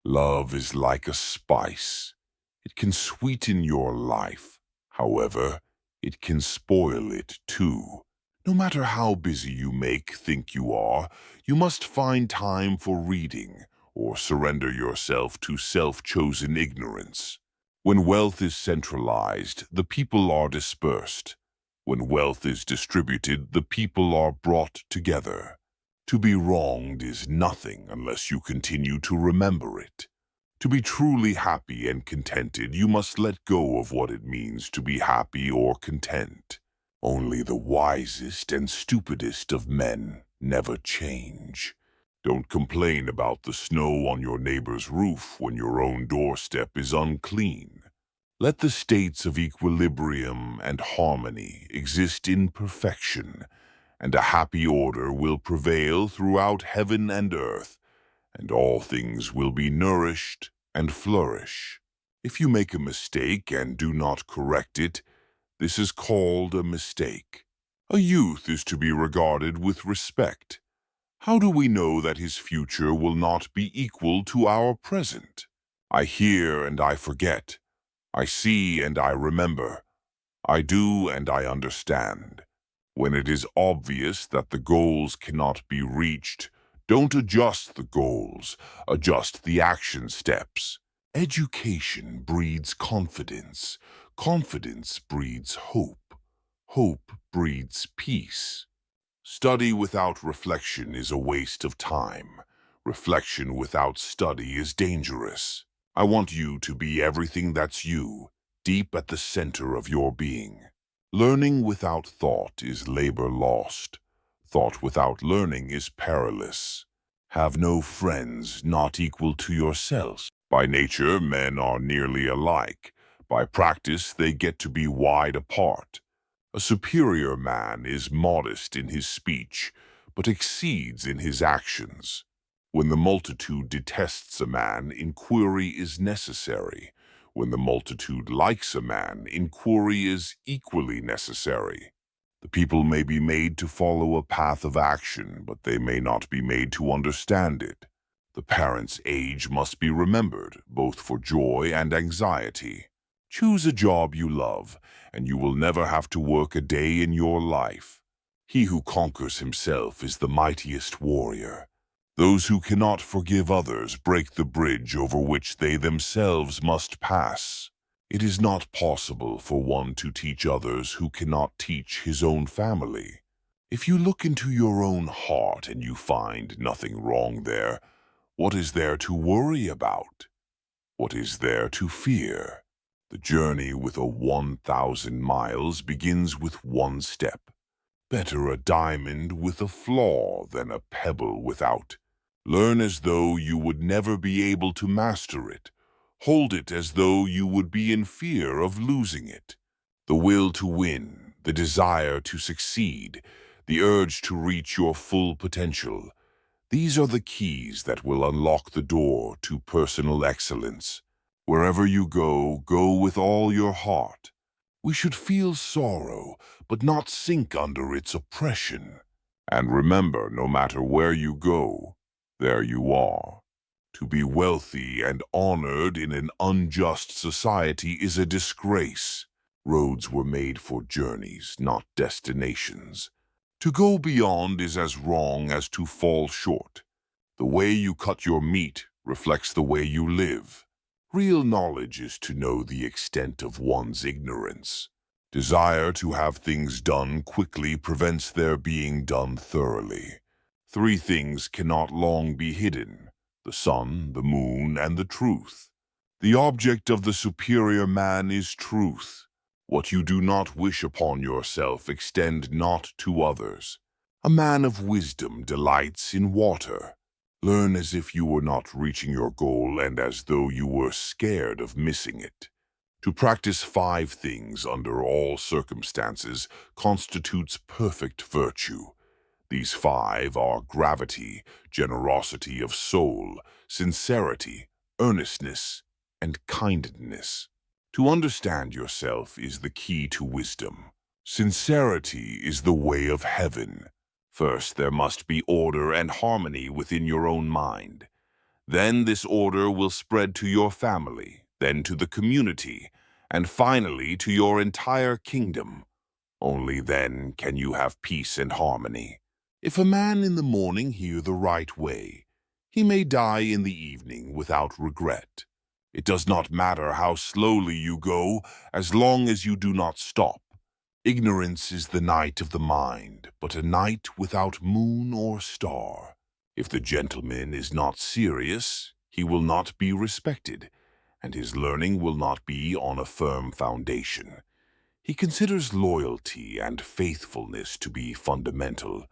Love is like a spice. It can sweeten your life. However, it can spoil it too. No matter how busy you think you are, you must find time for reading or surrender yourself to self-chosen ignorance. When wealth is centralized, the people are dispersed. When wealth is distributed, the people are brought together. To be wronged is nothing unless you continue to remember it. To be truly happy and contented, you must let go of what it means to be happy or content. Only the wisest and stupidest of men never change. Don't complain about the snow on your neighbor's roof when your own doorstep is unclean. Let the states of equilibrium and harmony exist in perfection, and a happy order will prevail throughout heaven and earth, and all things will be nourished and flourish. If you make a mistake and do not correct it, this is called a mistake. A youth is to be regarded with respect. How do we know that his future will not be equal to our present? I hear and I forget. I see and I remember. I do and I understand. When it is obvious that the goals cannot be reached, don't adjust the goals, adjust the action steps. Education breeds confidence. Confidence breeds hope. Hope breeds peace. Study without reflection is a waste of time. Reflection without study is dangerous. I want you to be everything that's you, deep at the center of your being. Learning without thought is labor lost. Thought without learning is perilous. Have no friends not equal to yourselves. By nature, men are nearly alike. By practice, they get to be wide apart. A superior man is modest in his speech, but exceeds in his actions. When the multitude detests a man, inquiry is necessary. When the multitude likes a man, inquiry is equally necessary. The people may be made to follow a path of action, but they may not be made to understand it. The parent's age must be remembered, both for joy and anxiety. Choose a job you love, and you will never have to work a day in your life. He who conquers himself is the mightiest warrior. Those who cannot forgive others break the bridge over which they themselves must pass. It is not possible for one to teach others who cannot teach his own family. If you look into your own heart and you find nothing wrong there, what is there to worry about? What is there to fear? The journey with 1,000 miles begins with one step. Better a diamond with a flaw than a pebble without. Learn as though you would never be able to master it. Hold it as though you would be in fear of losing it. The will to win, the desire to succeed, the urge to reach your full potential. These are the keys that will unlock the door to personal excellence. Wherever you go, go with all your heart. We should feel sorrow, but not sink under its oppression. And remember, no matter where you go, there you are. To be wealthy and honored in an unjust society is a disgrace. Roads were made for journeys, not destinations. To go beyond is as wrong as to fall short. The way you cut your meat reflects the way you live. Real knowledge is to know the extent of one's ignorance. Desire to have things done quickly prevents their being done thoroughly. 3 things cannot long be hidden: the sun, the moon, and the truth. The object of the superior man is truth. What you do not wish upon yourself, extend not to others. A man of wisdom delights in water. Learn as if you were not reaching your goal and as though you were scared of missing it. To practice 5 things under all circumstances constitutes perfect virtue. These 5 are gravity, generosity of soul, sincerity, earnestness, and kindness. To understand yourself is the key to wisdom. Sincerity is the way of heaven. First, there must be order and harmony within your own mind. Then this order will spread to your family, then to the community, and finally to your entire kingdom. Only then can you have peace and harmony. If a man in the morning hear the right way, he may die in the evening without regret. It does not matter how slowly you go, as long as you do not stop. Ignorance is the night of the mind, but a night without moon or star. If the gentleman is not serious, he will not be respected, and his learning will not be on a firm foundation. He considers loyalty and faithfulness to be fundamental,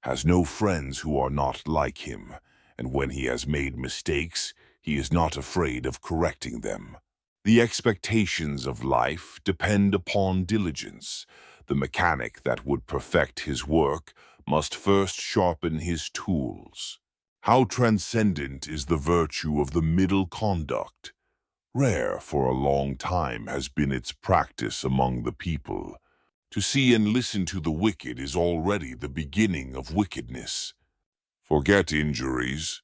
has no friends who are not like him, and when he has made mistakes, he is not afraid of correcting them. The expectations of life depend upon diligence. The mechanic that would perfect his work must first sharpen his tools. How transcendent is the virtue of the middle conduct! Rare for a long time has been its practice among the people. To see and listen to the wicked is already the beginning of wickedness. Forget injuries.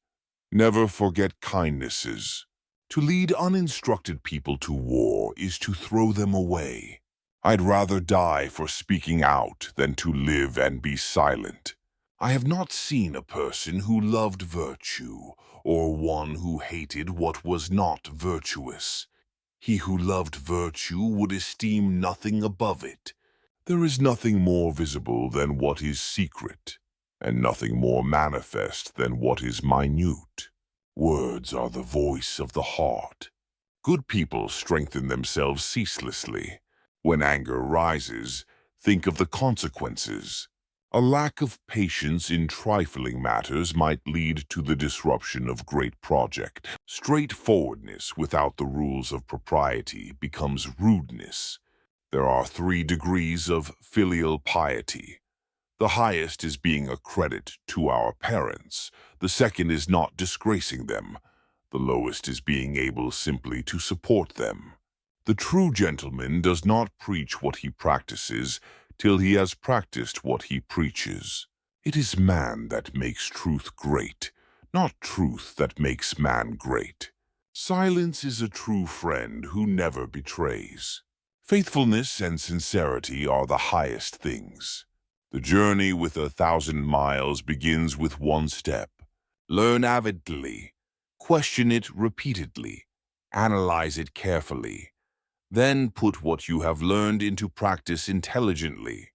Never forget kindnesses. To lead uninstructed people to war is to throw them away. I'd rather die for speaking out than to live and be silent. I have not seen a person who loved virtue, or one who hated what was not virtuous. He who loved virtue would esteem nothing above it. There is nothing more visible than what is secret, and nothing more manifest than what is minute. Words are the voice of the heart. Good people strengthen themselves ceaselessly. When anger rises, think of the consequences. A lack of patience in trifling matters might lead to the disruption of great projects. Straightforwardness without the rules of propriety becomes rudeness. There are 3 degrees of filial piety. The highest is being a credit to our parents. The second is not disgracing them. The lowest is being able simply to support them. The true gentleman does not preach what he practices till he has practiced what he preaches. It is man that makes truth great, not truth that makes man great. Silence is a true friend who never betrays. Faithfulness and sincerity are the highest things. The journey with 1,000 miles begins with 1 step. Learn avidly. Question it repeatedly. Analyze it carefully. Then put what you have learned into practice intelligently.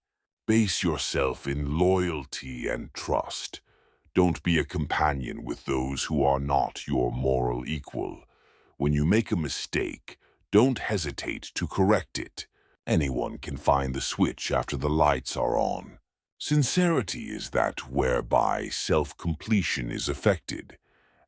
Base yourself in loyalty and trust. Don't be a companion with those who are not your moral equal. When you make a mistake, don't hesitate to correct it. Anyone can find the switch after the lights are on. Sincerity is that whereby self-completion is effected,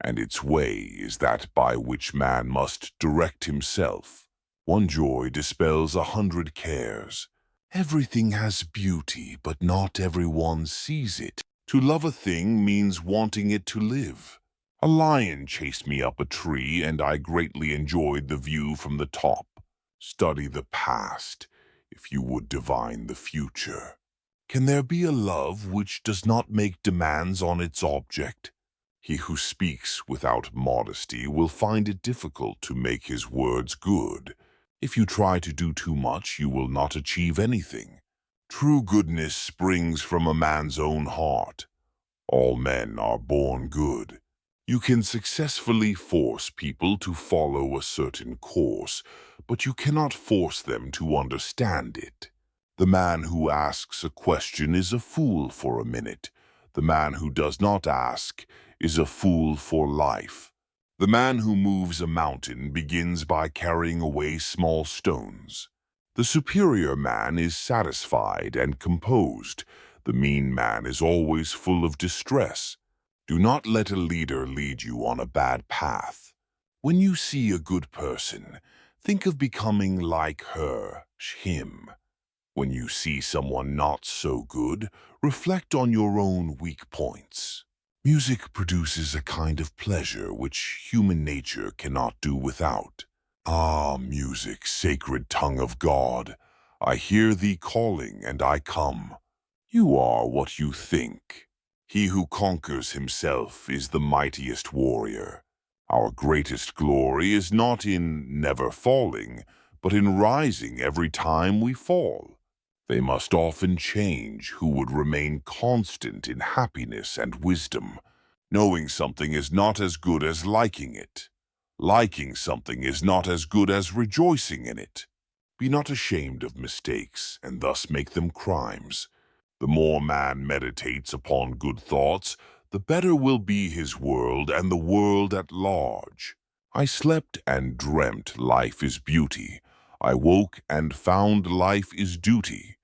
and its way is that by which man must direct himself. 1 joy dispels 100 cares. Everything has beauty, but not everyone sees it. To love a thing means wanting it to live. A lion chased me up a tree, and I greatly enjoyed the view from the top. Study the past, if you would divine the future. Can there be a love which does not make demands on its object? He who speaks without modesty will find it difficult to make his words good. If you try to do too much, you will not achieve anything. True goodness springs from a man's own heart. All men are born good. You can successfully force people to follow a certain course, but you cannot force them to understand it. The man who asks a question is a fool for a minute. The man who does not ask is a fool for life. The man who moves a mountain begins by carrying away small stones. The superior man is satisfied and composed. The mean man is always full of distress. Do not let a leader lead you on a bad path. When you see a good person, think of becoming like her, him. When you see someone not so good, reflect on your own weak points. Music produces a kind of pleasure which human nature cannot do without. Ah, music, sacred tongue of God, I hear thee calling and I come. You are what you think. He who conquers himself is the mightiest warrior. Our greatest glory is not in never falling, but in rising every time we fall. They must often change who would remain constant in happiness and wisdom. Knowing something is not as good as liking it. Liking something is not as good as rejoicing in it. Be not ashamed of mistakes, and thus make them crimes. The more man meditates upon good thoughts, the better will be his world and the world at large. I slept and dreamt life is beauty. I woke and found life is duty.